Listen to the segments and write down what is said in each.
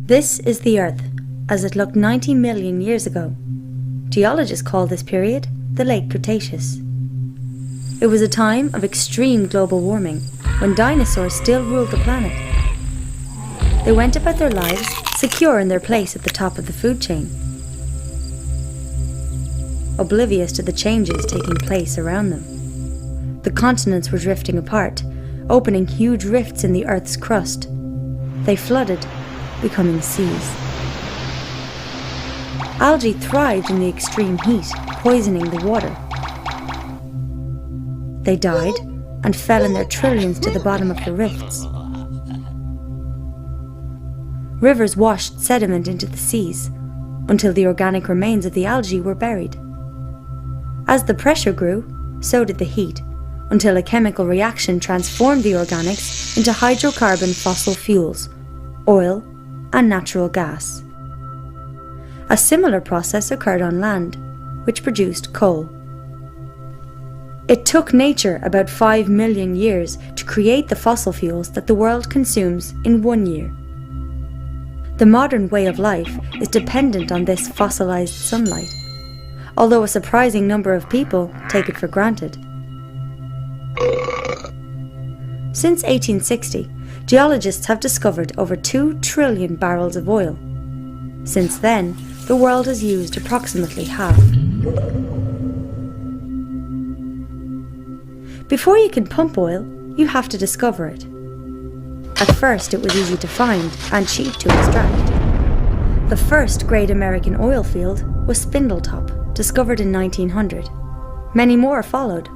This is the Earth, as it looked 90 million years ago. Geologists call this period the Late Cretaceous. It was a time of extreme global warming, when dinosaurs still ruled the planet. They went about their lives secure in their place at the top of the food chain, oblivious to the changes taking place around them. The continents were drifting apart, opening huge rifts in the Earth's crust. They flooded, becoming seas. Algae thrived in the extreme heat, poisoning the water. They died and fell in their trillions to the bottom of the rifts. Rivers washed sediment into the seas, until the organic remains of the algae were buried. As the pressure grew, so did the heat, until a chemical reaction transformed the organics into hydrocarbon fossil fuels, oil, and natural gas. A similar process occurred on land, which produced coal. It took nature about 5 million years to create the fossil fuels that the world consumes in 1 year. The modern way of life is dependent on this fossilized sunlight, although a surprising number of people take it for granted. Since 1860, geologists have discovered over 2 trillion barrels of oil. Since then, the world has used approximately half. Before you can pump oil, you have to discover it. At first, it was easy to find and cheap to extract. The first great American oil field was Spindletop, discovered in 1900. Many more followed.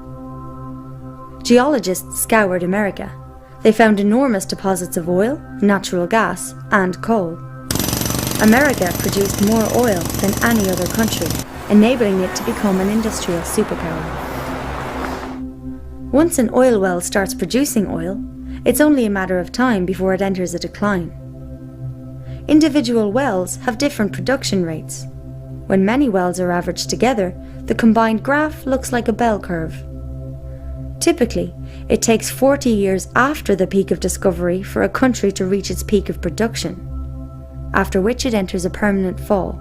Geologists scoured America. They found enormous deposits of oil, natural gas, and coal. America produced more oil than any other country, enabling it to become an industrial superpower. Once an oil well starts producing oil, it's only a matter of time before it enters a decline. Individual wells have different production rates. When many wells are averaged together, the combined graph looks like a bell curve. Typically, it takes 40 years after the peak of discovery for a country to reach its peak of production, after which it enters a permanent fall.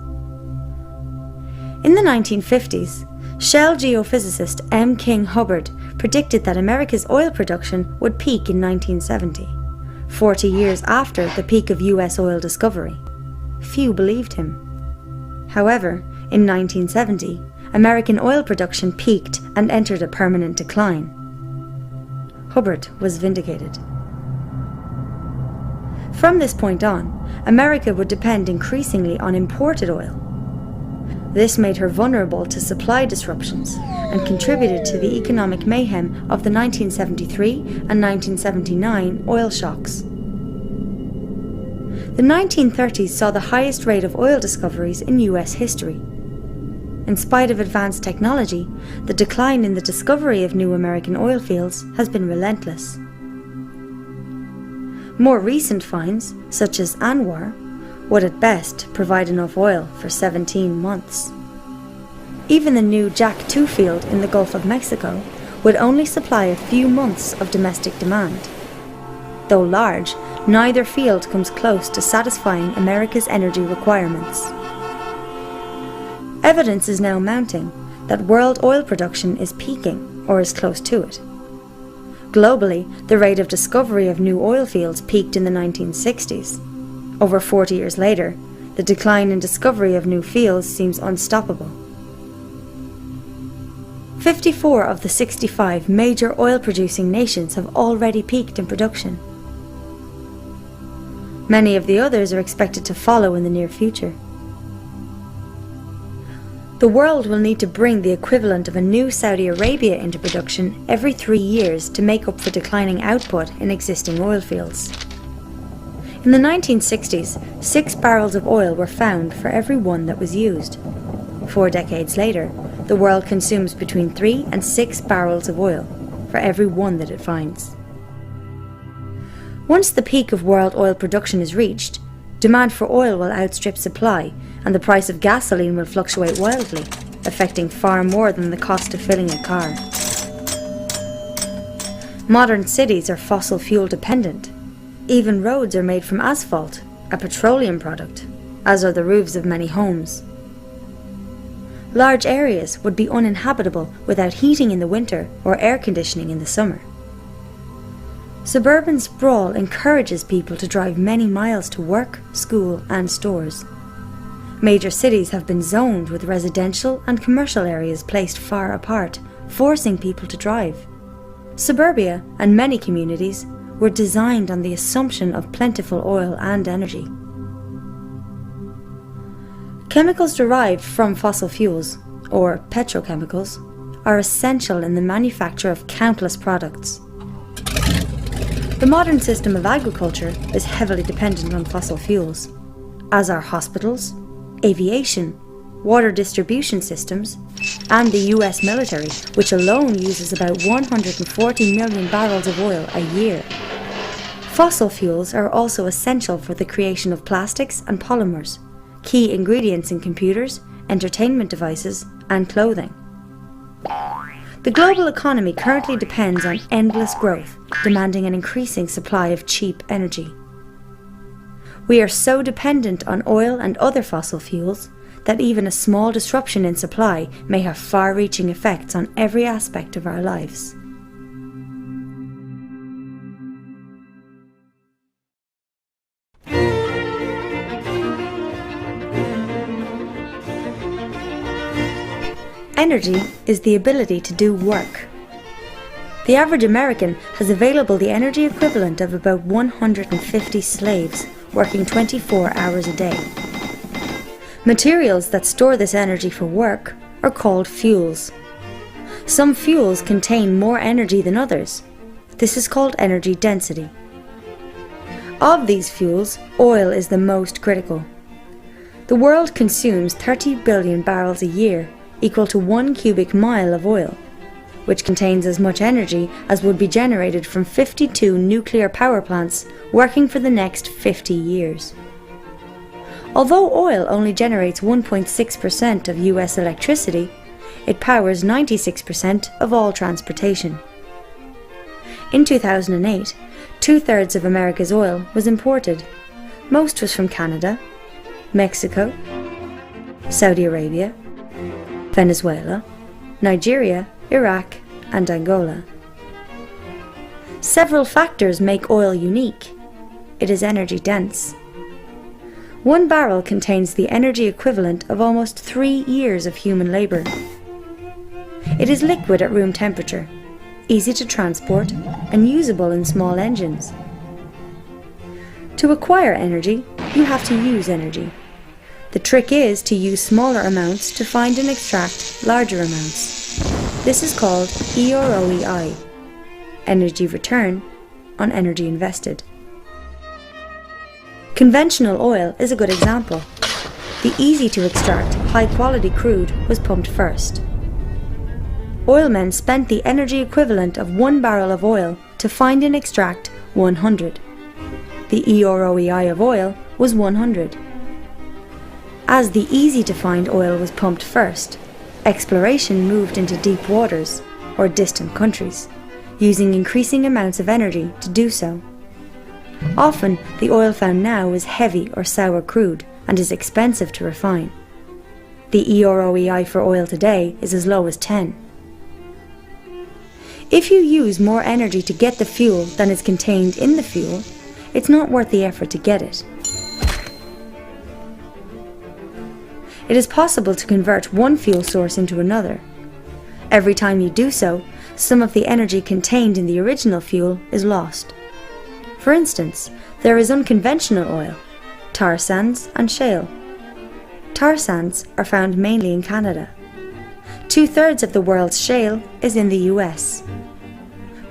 In the 1950s, Shell geophysicist M. King Hubbard predicted that America's oil production would peak in 1970, 40 years after the peak of US oil discovery. Few believed him. However, in 1970, American oil production peaked and entered a permanent decline. Hubbard was vindicated. From this point on, America would depend increasingly on imported oil. This made her vulnerable to supply disruptions and contributed to the economic mayhem of the 1973 and 1979 oil shocks. The 1930s saw the highest rate of oil discoveries in US history. In spite of advanced technology, the decline in the discovery of new American oil fields has been relentless. More recent finds, such as Anwar, would at best provide enough oil for 17 months. Even the new Jack 2 field in the Gulf of Mexico would only supply a few months of domestic demand. Though large, neither field comes close to satisfying America's energy requirements. Evidence is now mounting that world oil production is peaking or is close to it. Globally, the rate of discovery of new oil fields peaked in the 1960s. Over 40 years later, the decline in discovery of new fields seems unstoppable. 54 of the 65 major oil-producing nations have already peaked in production. Many of the others are expected to follow in the near future. The world will need to bring the equivalent of a new Saudi Arabia into production every 3 years to make up for declining output in existing oil fields. In the 1960s, 6 barrels of oil were found for every one that was used. 4 decades later, the world consumes between 3 and 6 barrels of oil for every one that it finds. Once the peak of world oil production is reached, demand for oil will outstrip supply, and the price of gasoline will fluctuate wildly, affecting far more than the cost of filling a car. Modern cities are fossil fuel dependent. Even roads are made from asphalt, a petroleum product, as are the roofs of many homes. Large areas would be uninhabitable without heating in the winter or air conditioning in the summer. Suburban sprawl encourages people to drive many miles to work, school, and stores. Major cities have been zoned with residential and commercial areas placed far apart, forcing people to drive. Suburbia and many communities were designed on the assumption of plentiful oil and energy. Chemicals derived from fossil fuels, or petrochemicals, are essential in the manufacture of countless products. The modern system of agriculture is heavily dependent on fossil fuels, as are hospitals, aviation, water distribution systems, and the US military, which alone uses about 140 million barrels of oil a year. Fossil fuels are also essential for the creation of plastics and polymers, key ingredients in computers, entertainment devices, and clothing. The global economy currently depends on endless growth, demanding an increasing supply of cheap energy. We are so dependent on oil and other fossil fuels that even a small disruption in supply may have far-reaching effects on every aspect of our lives. Energy is the ability to do work. The average American has available the energy equivalent of about 150 slaves working 24 hours a day. Materials that store this energy for work are called fuels. Some fuels contain more energy than others. This is called energy density. Of these fuels, oil is the most critical. The world consumes 30 billion barrels a year, equal to 1 cubic mile of oil, which contains as much energy as would be generated from 52 nuclear power plants working for the next 50 years. Although oil only generates 1.6% of US electricity, it powers 96% of all transportation. In 2008, 2/3 of America's oil was imported. Most was from Canada, Mexico, Saudi Arabia, Venezuela, Nigeria, Iraq, and Angola. Several factors make oil unique. It is energy dense. 1 barrel contains the energy equivalent of almost 3 years of human labor. It is liquid at room temperature, easy to transport, and usable in small engines. To acquire energy, you have to use energy. The trick is to use smaller amounts to find and extract larger amounts. This is called EROEI, energy return on energy invested. Conventional oil is a good example. The easy-to-extract, high-quality crude was pumped first. Oilmen spent the energy equivalent of 1 barrel of oil to find and extract 100. The EROEI of oil was 100. As the easy-to-find oil was pumped first, exploration moved into deep waters, or distant countries, using increasing amounts of energy to do so. Often, the oil found now is heavy or sour crude and is expensive to refine. The EROEI for oil today is as low as 10. If you use more energy to get the fuel than is contained in the fuel, it's not worth the effort to get it. It is possible to convert one fuel source into another. Every time you do so, some of the energy contained in the original fuel is lost. For instance, there is unconventional oil, tar sands and shale. Tar sands are found mainly in Canada. 2/3 of the world's shale is in the US.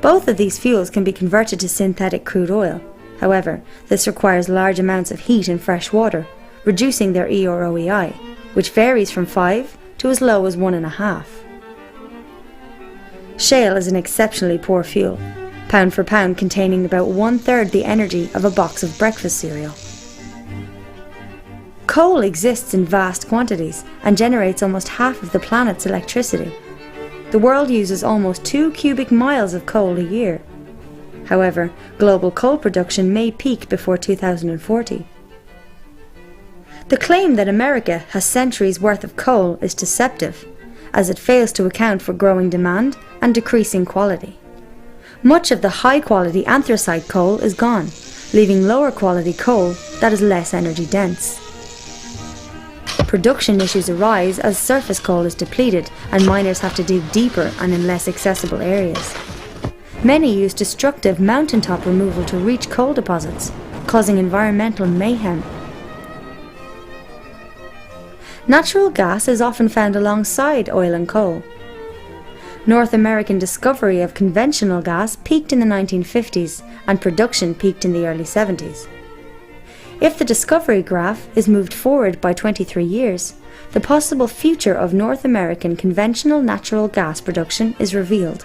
Both of these fuels can be converted to synthetic crude oil. However, this requires large amounts of heat and fresh water, reducing their EROEI, which varies from 5 to as low as 1.5. Shale is an exceptionally poor fuel, pound for pound containing about 1/3 the energy of a box of breakfast cereal. Coal exists in vast quantities and generates almost half of the planet's electricity. The world uses almost 2 cubic miles of coal a year. However, global coal production may peak before 2040. The claim that America has centuries' worth of coal is deceptive, as it fails to account for growing demand and decreasing quality. Much of the high-quality anthracite coal is gone, leaving lower-quality coal that is less energy-dense. Production issues arise as surface coal is depleted and miners have to dig deeper and in less accessible areas. Many use destructive mountaintop removal to reach coal deposits, causing environmental mayhem. Natural gas is often found alongside oil and coal. North American discovery of conventional gas peaked in the 1950s and production peaked in the early 70s. If the discovery graph is moved forward by 23 years, the possible future of North American conventional natural gas production is revealed.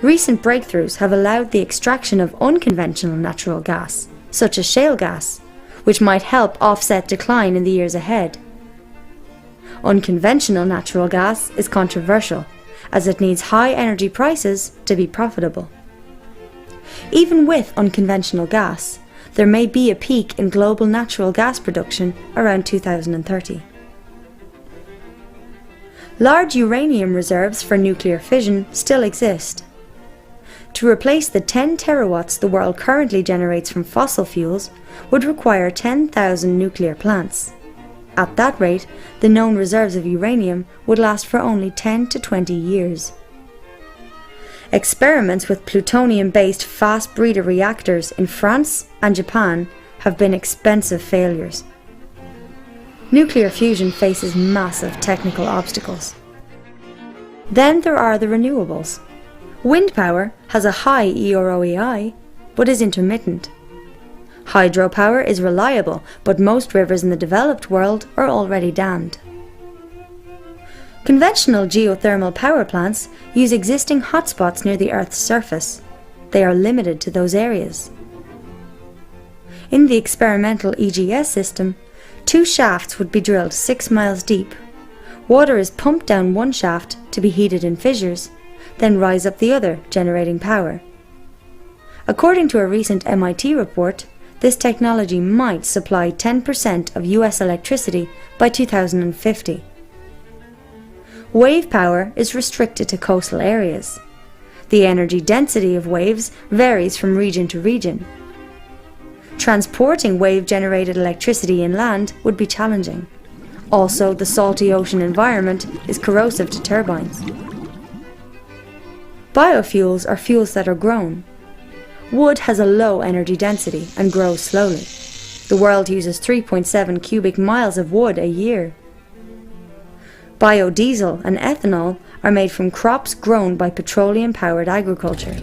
Recent breakthroughs have allowed the extraction of unconventional natural gas, such as shale gas, which might help offset decline in the years ahead. Unconventional natural gas is controversial, as it needs high energy prices to be profitable. Even with unconventional gas, there may be a peak in global natural gas production around 2030. Large uranium reserves for nuclear fission still exist. To replace the 10 terawatts the world currently generates from fossil fuels would require 10,000 nuclear plants. At that rate, the known reserves of uranium would last for only 10 to 20 years. Experiments with plutonium-based fast breeder reactors in France and Japan have been expensive failures. Nuclear fusion faces massive technical obstacles. Then there are the renewables. Wind power has a high EROEI, but is intermittent. Hydropower is reliable, but most rivers in the developed world are already dammed. Conventional geothermal power plants use existing hotspots near the Earth's surface. They are limited to those areas. In the experimental EGS system, 2 shafts would be drilled 6 miles deep. Water is pumped down one shaft to be heated in fissures, then rise up the other, generating power. According to a recent MIT report, this technology might supply 10% of US electricity by 2050. Wave power is restricted to coastal areas. The energy density of waves varies from region to region. Transporting wave-generated electricity inland would be challenging. Also, the salty ocean environment is corrosive to turbines. Biofuels are fuels that are grown. Wood has a low energy density and grows slowly. The world uses 3.7 cubic miles of wood a year. Biodiesel and ethanol are made from crops grown by petroleum-powered agriculture.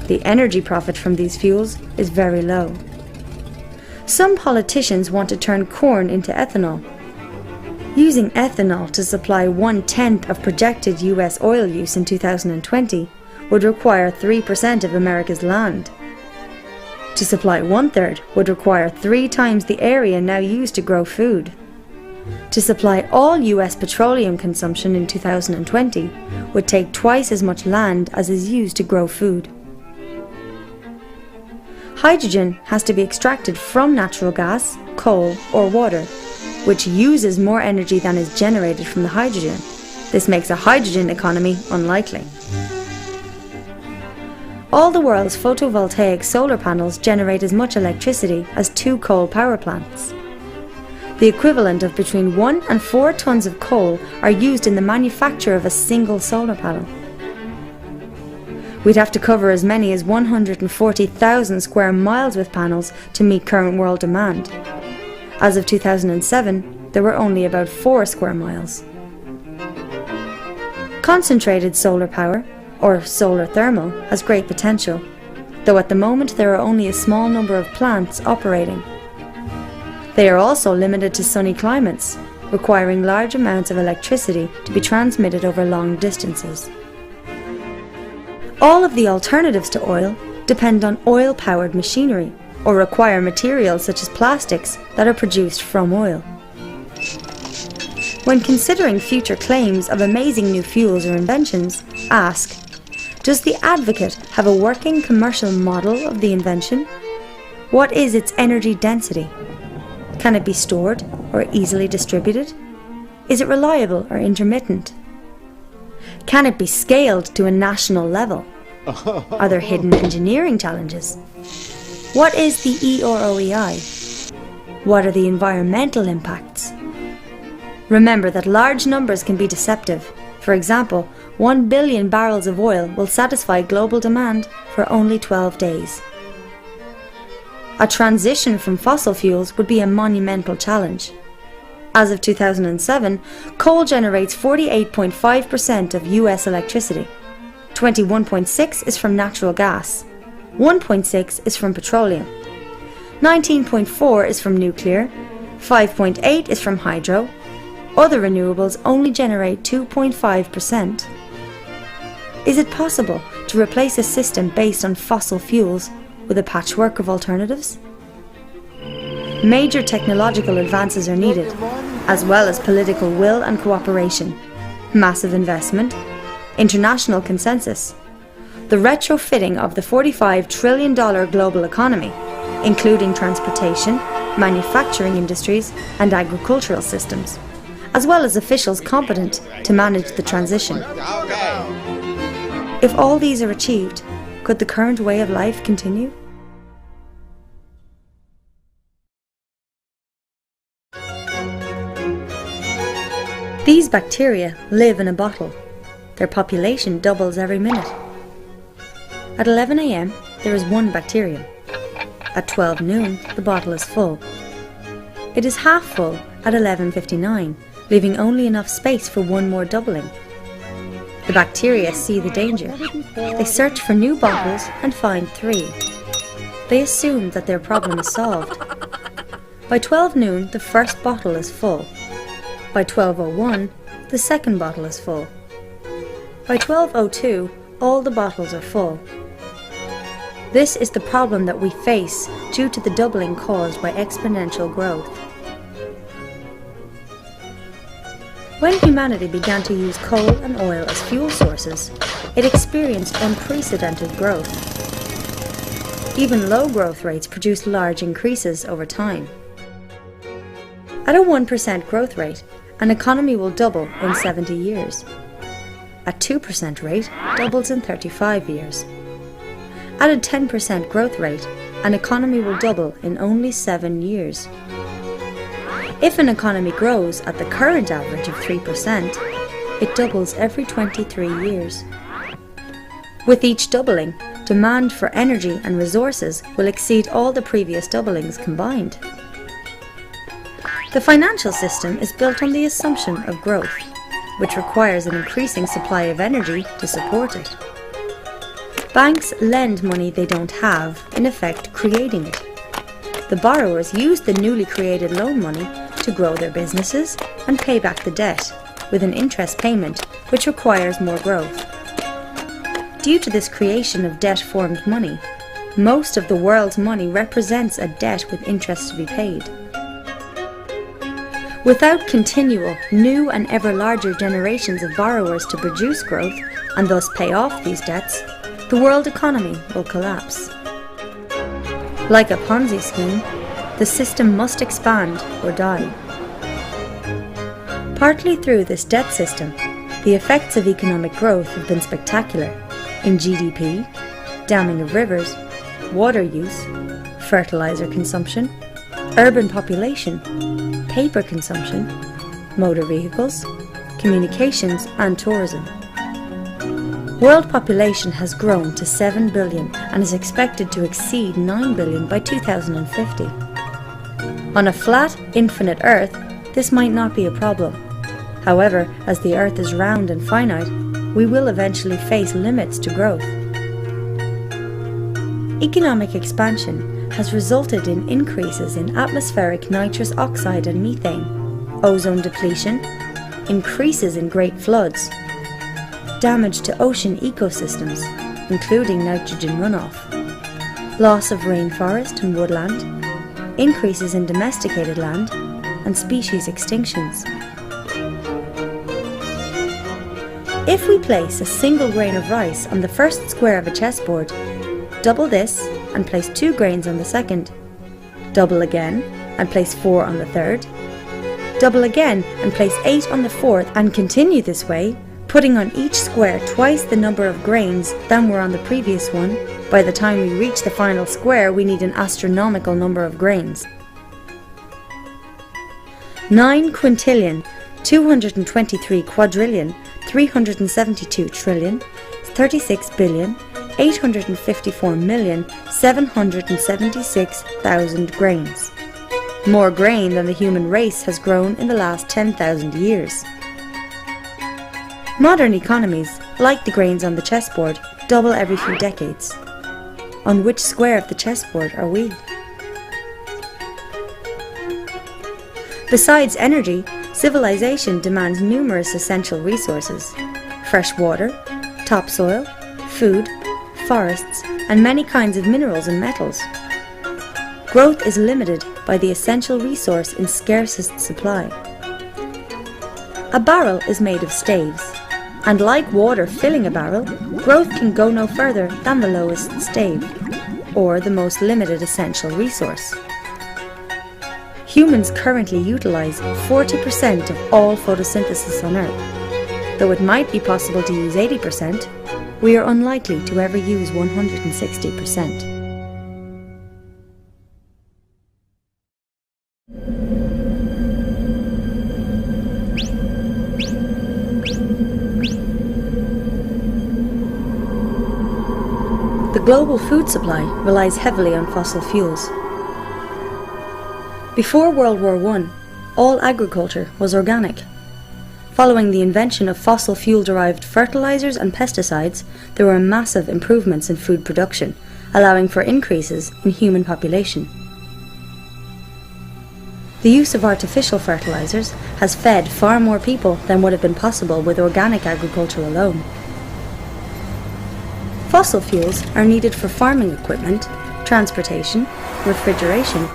The energy profit from these fuels is very low. Some politicians want to turn corn into ethanol. Using ethanol to supply 1/10 of projected US oil use in 2020 would require 3% of America's land. To supply 1/3 would require 3 times the area now used to grow food. To supply all US petroleum consumption in 2020 would take twice as much land as is used to grow food. Hydrogen has to be extracted from natural gas, coal, or water, which uses more energy than is generated from the hydrogen. This makes a hydrogen economy unlikely. All the world's photovoltaic solar panels generate as much electricity as 2 coal power plants. The equivalent of between 1 and 4 tons of coal are used in the manufacture of a single solar panel. We'd have to cover as many as 140,000 square miles with panels to meet current world demand. As of 2007, there were only about 4 square miles. Concentrated solar power, or solar thermal, has great potential, though at the moment there are only a small number of plants operating. They are also limited to sunny climates, requiring large amounts of electricity to be transmitted over long distances. All of the alternatives to oil depend on oil-powered machinery or require materials such as plastics that are produced from oil. When considering future claims of amazing new fuels or inventions, ask, does the advocate have a working commercial model of the invention? What is its energy density? Can it be stored or easily distributed? Is it reliable or intermittent? Can it be scaled to a national level? Are there hidden engineering challenges? What is the E or OEI? What are the environmental impacts? Remember that large numbers can be deceptive. For example, 1 billion barrels of oil will satisfy global demand for only 12 days. A transition from fossil fuels would be a monumental challenge. As of 2007, coal generates 48.5% of US electricity. 21.6% is from natural gas. 1.6% is from petroleum. 19.4% is from nuclear. 5.8% is from hydro. Other renewables only generate 2.5%. Is it possible to replace a system based on fossil fuels with a patchwork of alternatives? Major technological advances are needed, as well as political will and cooperation, massive investment, international consensus, the retrofitting of the $45 trillion global economy, including transportation, manufacturing industries, and agricultural systems, as well as officials competent to manage the transition. If all these are achieved, could the current way of life continue? These bacteria live in a bottle. Their population doubles every minute. At 11 a.m, there is 1 bacterium. At 12 noon, the bottle is full. It is half full at 11:59, leaving only enough space for 1 more doubling. The bacteria see the danger. They search for new bottles and find 3. They assume that their problem is solved. By 12 noon, the first bottle is full. By 12:01, the second bottle is full. By 12:02, all the bottles are full. This is the problem that we face due to the doubling caused by exponential growth. When humanity began to use coal and oil as fuel sources, it experienced unprecedented growth. Even low growth rates produce large increases over time. At a 1% growth rate, an economy will double in 70 years. At 2% rate, doubles in 35 years. At a 10% growth rate, an economy will double in only 7 years. If an economy grows at the current average of 3%, it doubles every 23 years. With each doubling, demand for energy and resources will exceed all the previous doublings combined. The financial system is built on the assumption of growth, which requires an increasing supply of energy to support it. Banks lend money they don't have, in effect creating it. The borrowers use the newly created loan money to grow their businesses and pay back the debt, with an interest payment which requires more growth. Due to this creation of debt-formed money, most of the world's money represents a debt with interest to be paid. Without continual, new and ever larger generations of borrowers to produce growth and thus pay off these debts, the world economy will collapse. Like a Ponzi scheme, the system must expand or die. Partly through this debt system, the effects of economic growth have been spectacular in GDP, damming of rivers, water use, fertilizer consumption, urban population, paper consumption, motor vehicles, communications and tourism. World population has grown to 7 billion and is expected to exceed 9 billion by 2050. On a flat, infinite Earth, this might not be a problem. However, as the Earth is round and finite, we will eventually face limits to growth. Economic expansion has resulted in increases in atmospheric nitrous oxide and methane, ozone depletion, increases in great floods, damage to ocean ecosystems, including nitrogen runoff, loss of rainforest and woodland, increases in domesticated land, and species extinctions. If we place a single grain of rice on the first square of a chessboard, double this and place 2 grains on the second, double again and place 4 on the third, double again and place 8 on the fourth, and continue this way, putting on each square twice the number of grains than were on the previous one. By the time we reach the final square, we need an astronomical number of grains. 9 quintillion, 223 quadrillion, 372 trillion, 36 billion, 854,776,000 grains. More grain than the human race has grown in the last 10,000 years. Modern economies, like the grains on the chessboard, double every few decades. On which square of the chessboard are we? Besides energy, civilization demands numerous essential resources: fresh water, topsoil, food, forests, and many kinds of minerals and metals. Growth is limited by the essential resource in scarcest supply. A barrel is made of staves, and like water filling a barrel, growth can go no further than the lowest stave, or the most limited essential resource. Humans currently utilize 40% of all photosynthesis on Earth. Though it might be possible to use 80%, we are unlikely to ever use 160%. The global food supply relies heavily on fossil fuels. Before World War I, all agriculture was organic. Following the invention of fossil fuel-derived fertilizers and pesticides, there were massive improvements in food production, allowing for increases in human population. The use of artificial fertilizers has fed far more people than would have been possible with organic agriculture alone. Fossil fuels are needed for farming equipment, transportation, refrigeration,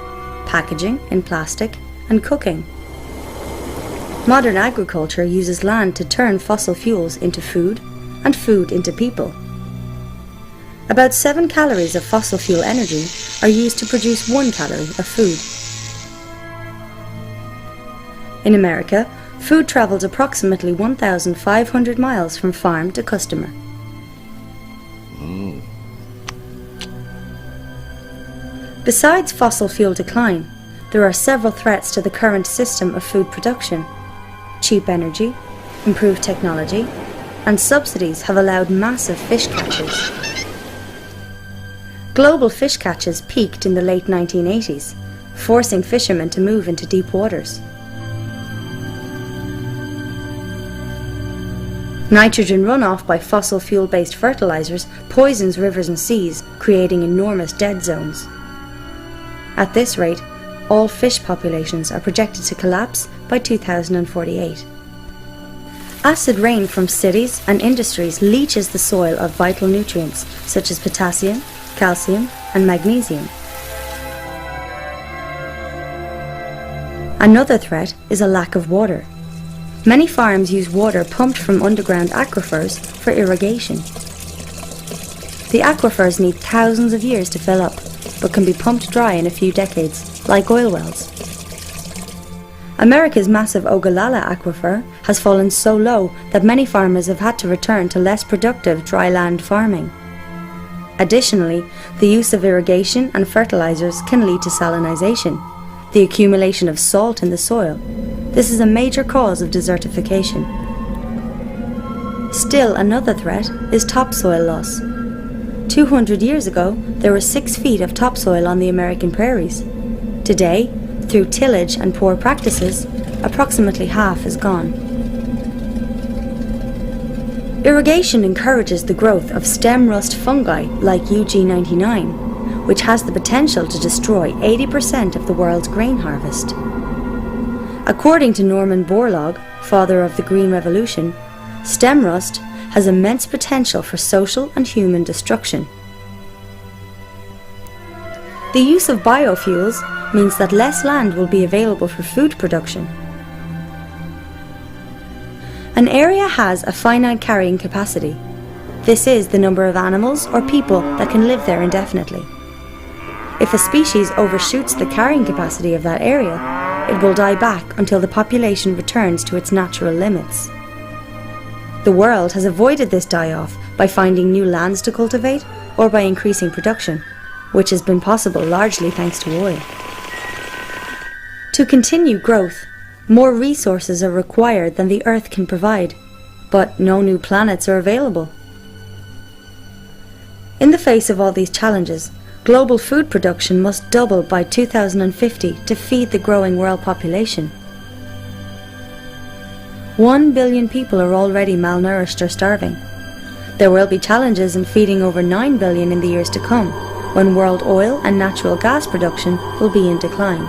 packaging in plastic, and cooking. Modern agriculture uses land to turn fossil fuels into food and food into people. About 7 calories of fossil fuel energy are used to produce 1 calorie of food. In America, food travels approximately 1,500 miles from farm to customer. Besides fossil fuel decline, there are several threats to the current system of food production. Cheap energy, improved technology, and subsidies have allowed massive fish catches. Global fish catches peaked in the late 1980s, forcing fishermen to move into deep waters. Nitrogen runoff by fossil fuel-based fertilizers poisons rivers and seas, creating enormous dead zones. At this rate, all fish populations are projected to collapse by 2048. Acid rain from cities and industries leaches the soil of vital nutrients such as potassium, calcium, and magnesium. Another threat is a lack of water. Many farms use water pumped from underground aquifers for irrigation. The aquifers need thousands of years to fill up, but can be pumped dry in a few decades, like oil wells. America's massive Ogallala aquifer has fallen so low that many farmers have had to return to less productive dry land farming. Additionally, the use of irrigation and fertilizers can lead to salinization, the accumulation of salt in the soil. This is a major cause of desertification. Still another threat is topsoil loss. 200 years ago, there were 6 feet of topsoil on the American prairies. Today, through tillage and poor practices, approximately half is gone. Irrigation encourages the growth of stem rust fungi like UG99, which has the potential to destroy 80% of the world's grain harvest. According to Norman Borlaug, father of the Green Revolution, stem rust has immense potential for social and human destruction. The use of biofuels means that less land will be available for food production. An area has a finite carrying capacity. This is the number of animals or people that can live there indefinitely. If a species overshoots the carrying capacity of that area, it will die back until the population returns to its natural limits. The world has avoided this die-off by finding new lands to cultivate or by increasing production, which has been possible largely thanks to oil. To continue growth, more resources are required than the Earth can provide, but no new planets are available. In the face of all these challenges, global food production must double by 2050 to feed the growing world population. 1 billion people are already malnourished or starving. There will be challenges in feeding over 9 billion in the years to come, when world oil and natural gas production will be in decline.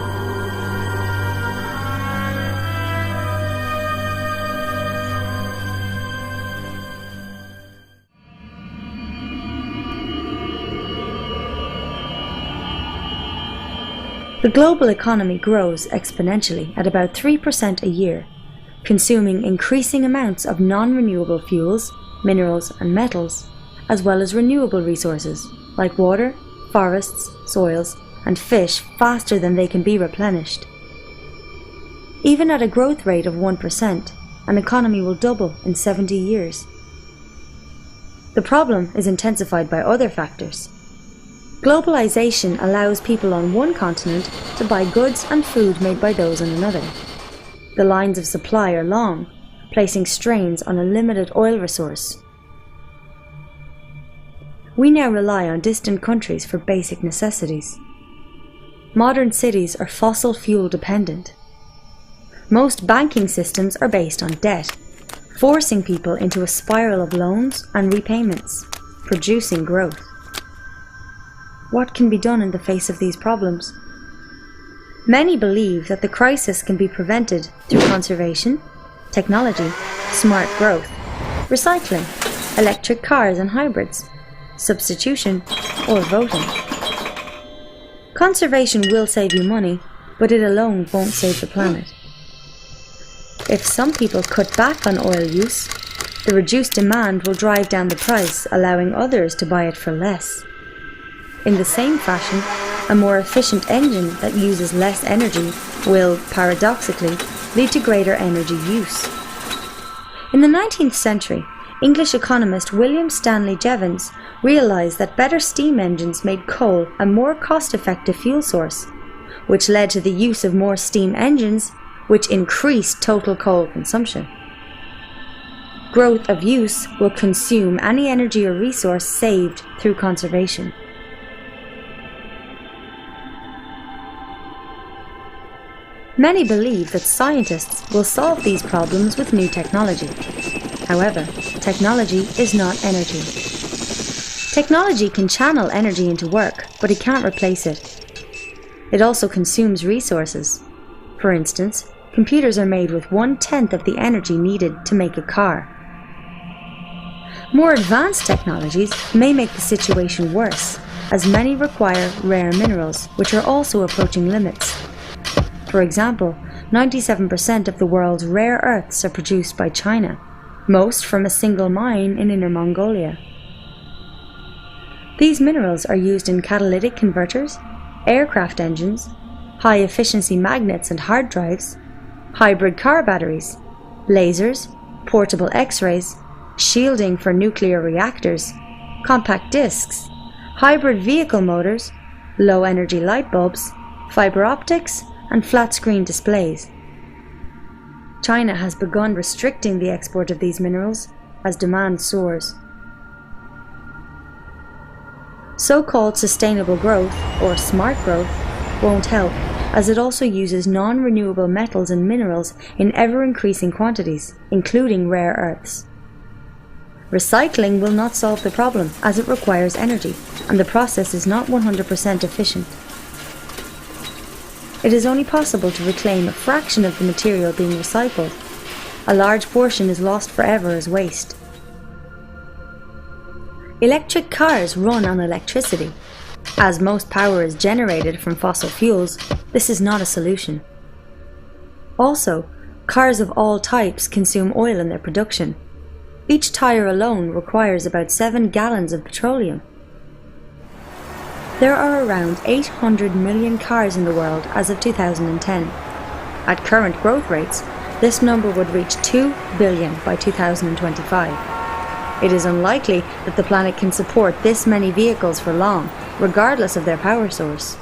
The global economy grows exponentially at about 3% a year, consuming increasing amounts of non-renewable fuels, minerals and metals, as well as renewable resources like water, forests, soils and fish faster than they can be replenished. Even at a growth rate of 1%, an economy will double in 70 years. The problem is intensified by other factors. Globalization allows people on one continent to buy goods and food made by those on another. The lines of supply are long, placing strains on a limited oil resource. We now rely on distant countries for basic necessities. Modern cities are fossil fuel dependent. Most banking systems are based on debt, forcing people into a spiral of loans and repayments, producing growth. What can be done in the face of these problems? Many believe that the crisis can be prevented through conservation, technology, smart growth, recycling, electric cars and hybrids, substitution, or voting. Conservation will save you money, but it alone won't save the planet. If some people cut back on oil use, the reduced demand will drive down the price, allowing others to buy it for less. In the same fashion, a more efficient engine that uses less energy will, paradoxically, lead to greater energy use. In the 19th century, English economist William Stanley Jevons realized that better steam engines made coal a more cost-effective fuel source, which led to the use of more steam engines, which increased total coal consumption. Growth of use will consume any energy or resource saved through conservation. Many believe that scientists will solve these problems with new technology. However, technology is not energy. Technology can channel energy into work, but it can't replace it. It also consumes resources. For instance, computers are made with 1/10 of the energy needed to make a car. More advanced technologies may make the situation worse, as many require rare minerals, which are also approaching limits. For example, 97% of the world's rare earths are produced by China, most from a single mine in Inner Mongolia. These minerals are used in catalytic converters, aircraft engines, high-efficiency magnets and hard drives, hybrid car batteries, lasers, portable X-rays, shielding for nuclear reactors, compact discs, hybrid vehicle motors, low-energy light bulbs, fiber optics, and flat-screen displays. China has begun restricting the export of these minerals, as demand soars. So-called sustainable growth, or smart growth, won't help, as it also uses non-renewable metals and minerals in ever-increasing quantities, including rare earths. Recycling will not solve the problem, as it requires energy, and the process is not 100% efficient. It is only possible to reclaim a fraction of the material being recycled. A large portion is lost forever as waste. Electric cars run on electricity. As most power is generated from fossil fuels, this is not a solution. Also, cars of all types consume oil in their production. Each tire alone requires about 7 gallons of petroleum. There are around 800 million cars in the world as of 2010. At current growth rates, this number would reach 2 billion by 2025. It is unlikely that the planet can support this many vehicles for long, regardless of their power source.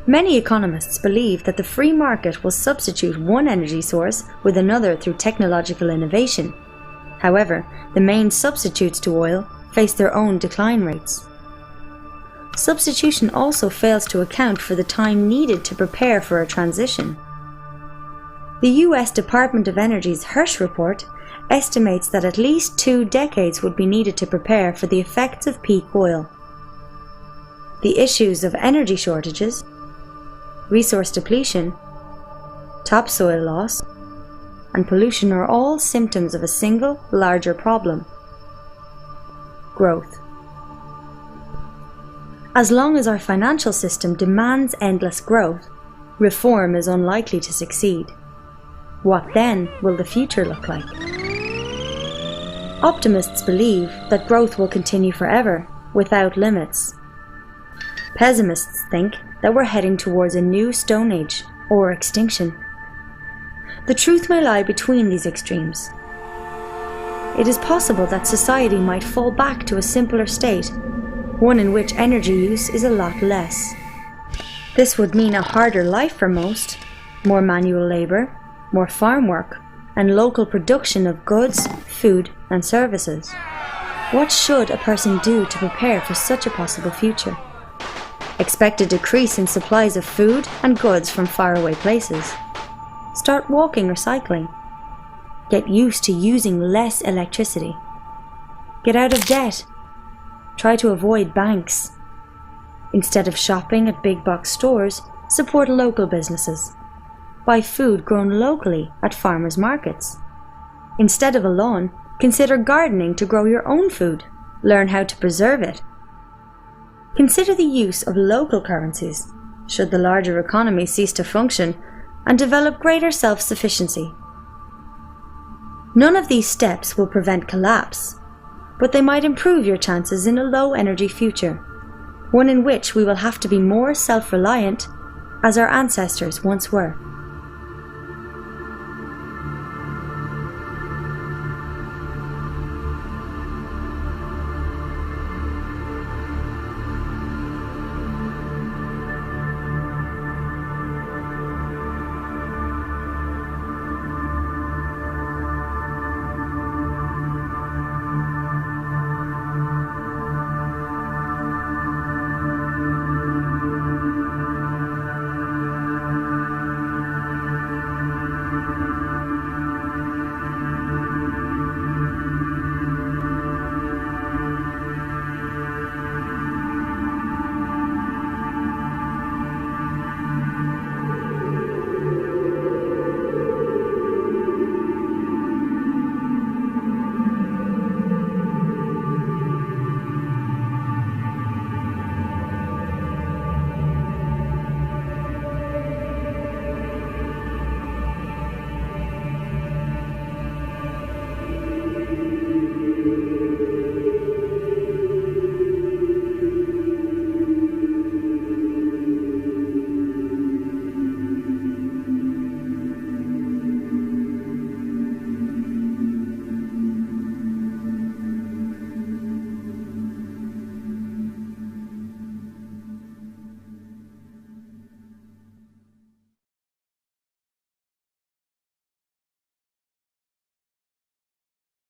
Many economists believe that the free market will substitute one energy source with another through technological innovation. However, the main substitutes to oil face their own decline rates. Substitution also fails to account for the time needed to prepare for a transition. The US Department of Energy's Hirsch report estimates that at least 2 decades would be needed to prepare for the effects of peak oil. The issues of energy shortages, resource depletion, topsoil loss, and pollution are all symptoms of a single, larger problem: growth. As long as our financial system demands endless growth, reform is unlikely to succeed. What then will the future look like? Optimists believe that growth will continue forever, without limits. Pessimists think that we're heading towards a new Stone Age, or extinction. The truth may lie between these extremes. It is possible that society might fall back to a simpler state, one in which energy use is a lot less. This would mean a harder life for most, more manual labour, more farm work, and local production of goods, food, and services. What should a person do to prepare for such a possible future? Expect a decrease in supplies of food and goods from faraway places. Start walking or cycling. Get used to using less electricity. Get out of debt. Try to avoid banks. Instead of shopping at big box stores, support local businesses. Buy food grown locally at farmers' markets. Instead of a lawn, consider gardening to grow your own food. Learn how to preserve it. Consider the use of local currencies, should the larger economy cease to function, and develop greater self-sufficiency. None of these steps will prevent collapse, but they might improve your chances in a low-energy future, one in which we will have to be more self-reliant, as our ancestors once were.